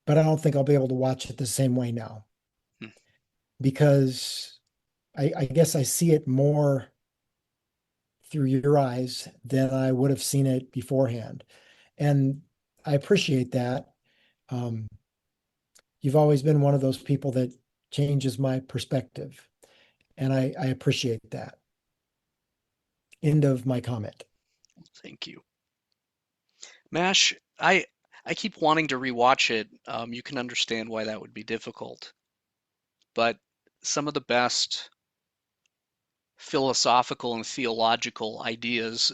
but I don't think I'll be able to watch it the same way now because I guess I see it more through your eyes than I would have seen it beforehand. And I appreciate that. You've always been one of those people that changes my perspective, and I appreciate that. End of my comment. Thank you. MASH, I keep wanting to rewatch it. You can understand why that would be difficult. But some of the best philosophical and theological ideas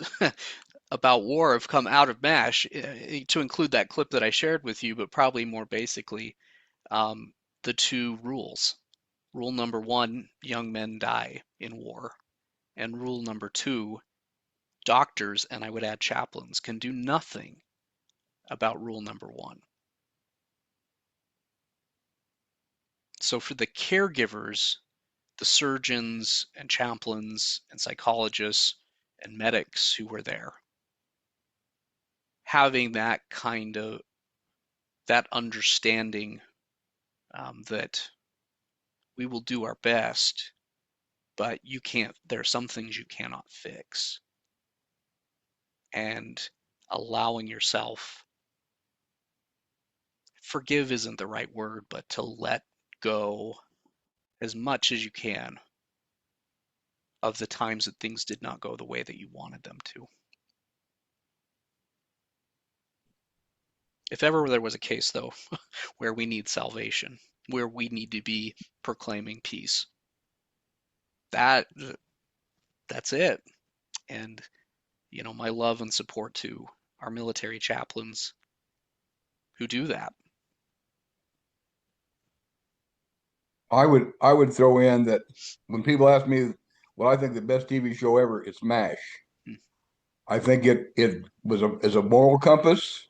about war have come out of MASH, to include that clip that I shared with you, but probably more basically, the two rules. Rule number 1, young men die in war. And rule number 2, doctors, and I would add chaplains, can do nothing about rule number 1. So for the caregivers, the surgeons and chaplains and psychologists and medics who were there, having that kind of, that understanding that we will do our best, but you can't, there are some things you cannot fix. And allowing yourself, forgive isn't the right word, but to let go as much as you can of the times that things did not go the way that you wanted them to. If ever there was a case, though, where we need salvation, where we need to be proclaiming peace, that's it. And, my love and support to our military chaplains who do that. I would throw in that when people ask me what I think the best TV show ever, it's MASH. I think it was a moral compass.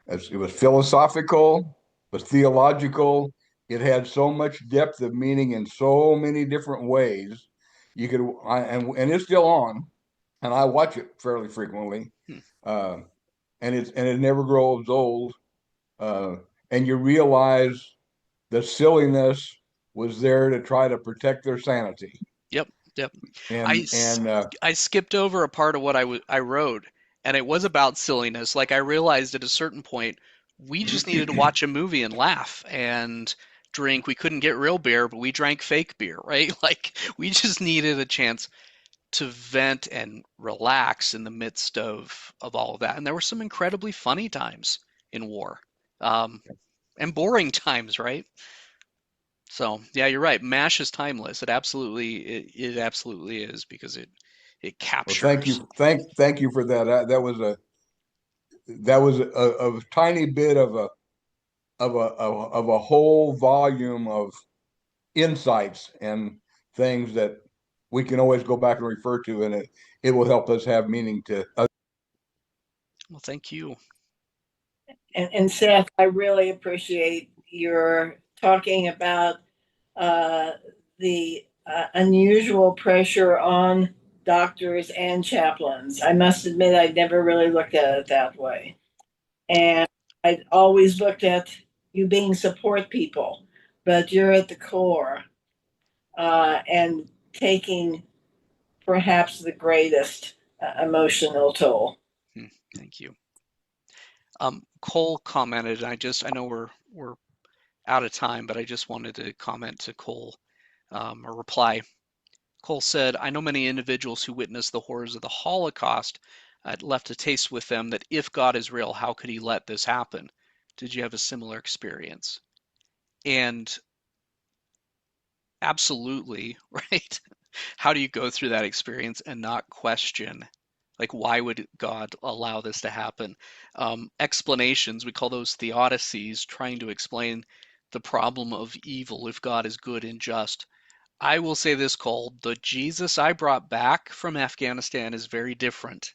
It was philosophical, it was theological. It had so much depth of meaning in so many different ways. And it's still on, and I watch it fairly frequently. And it never grows old. And you realize the silliness was there to try to protect their sanity. Yep. And I skipped over a part of what I wrote, and it was about silliness. Like, I realized at a certain point, we just needed to watch a movie and laugh and drink. We couldn't get real beer, but we drank fake beer, right? Like, we just needed a chance to vent and relax in the midst of all of that. And there were some incredibly funny times in war, and boring times, right? So yeah, you're right. MASH is timeless. It absolutely is, because it captures. Well, thank you for that. That was a tiny bit of of a whole volume of insights and things that we can always go back and refer to, and it will help us have meaning to others. Well, thank you. And Seth, I really appreciate your talking about the unusual pressure on doctors and chaplains. I must admit, I'd never really looked at it that way. And I'd always looked at you being support people, but you're at the core and taking perhaps the greatest emotional toll. Thank you. Cole commented, and I know we're out of time, but I just wanted to comment to Cole or reply. Cole said, I know many individuals who witnessed the horrors of the Holocaust. It left a taste with them that if God is real, how could he let this happen? Did you have a similar experience? And absolutely, right? How do you go through that experience and not question, like, why would God allow this to happen? Explanations, we call those theodicies, trying to explain the problem of evil if God is good and just. I will say this, Cole, the Jesus I brought back from Afghanistan is very different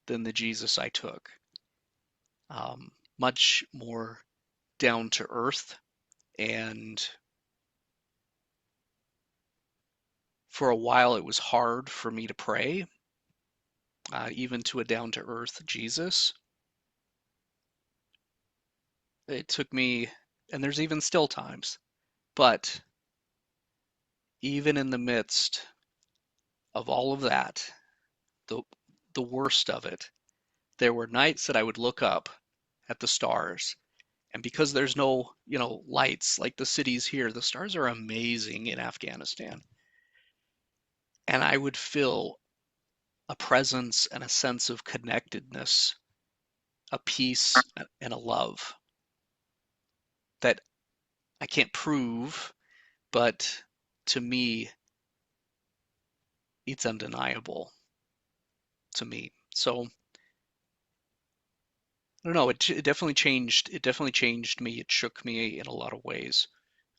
than the Jesus I took. Much more down to earth, and for a while it was hard for me to pray, even to a down to earth Jesus. It took me, and there's even still times, but even in the midst of all of that, the worst of it, there were nights that I would look up at the stars, and because there's no, lights like the cities here, the stars are amazing in Afghanistan. And I would feel a presence and a sense of connectedness, a peace and a love that I can't prove, but to me, it's undeniable to me. So I don't know. It definitely changed. It definitely changed me. It shook me in a lot of ways,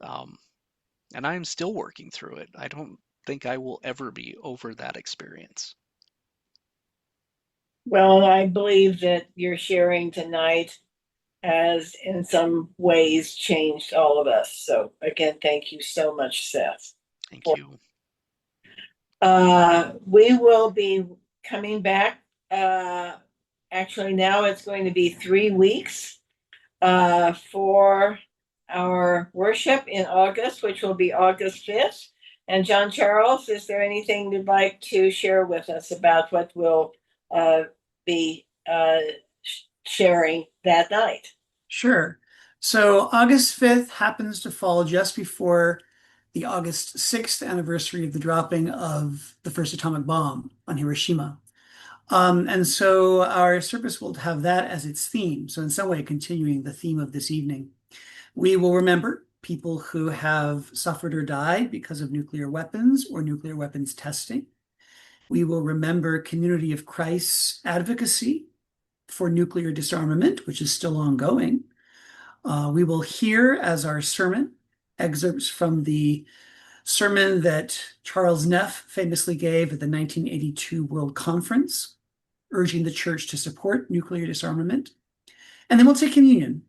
and I'm still working through it. I don't think I will ever be over that experience. Well, I believe that your sharing tonight has, in some ways, changed all of us. So, again, thank you so much, Seth. Thank you. We will be coming back. Actually, now it's going to be 3 weeks for our worship in August, which will be August 5th. And John Charles, is there anything you'd like to share with us about what we'll be sharing that night? Sure. So August 5th happens to fall just before the August 6th anniversary of the dropping of the first atomic bomb on Hiroshima. And so our service will have that as its theme. So in some way, continuing the theme of this evening. We will remember people who have suffered or died because of nuclear weapons or nuclear weapons testing. We will remember Community of Christ's advocacy for nuclear disarmament, which is still ongoing. We will hear as our sermon excerpts from the sermon that Charles Neff famously gave at the 1982 World Conference, urging the church to support nuclear disarmament. And then we'll take communion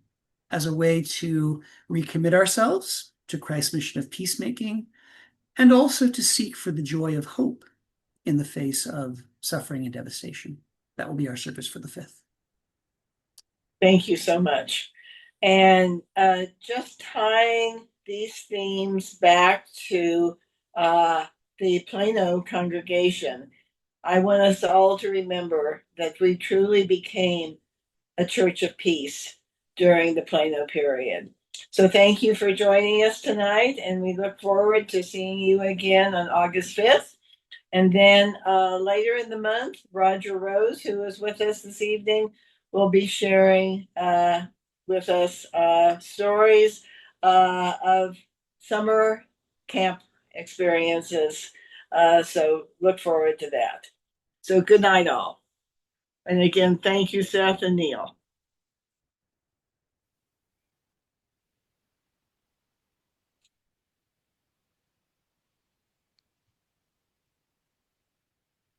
as a way to recommit ourselves to Christ's mission of peacemaking and also to seek for the joy of hope in the face of suffering and devastation. That will be our service for the 5th. Thank you so much. And just tying these themes back to the Plano congregation, I want us all to remember that we truly became a church of peace during the Plano period. So thank you for joining us tonight, and we look forward to seeing you again on August 5th. And then later in the month, Roger Rose, who is with us this evening, will be sharing with us stories of summer camp experiences. So look forward to that. So good night, all. And again, thank you, Seth and Neil.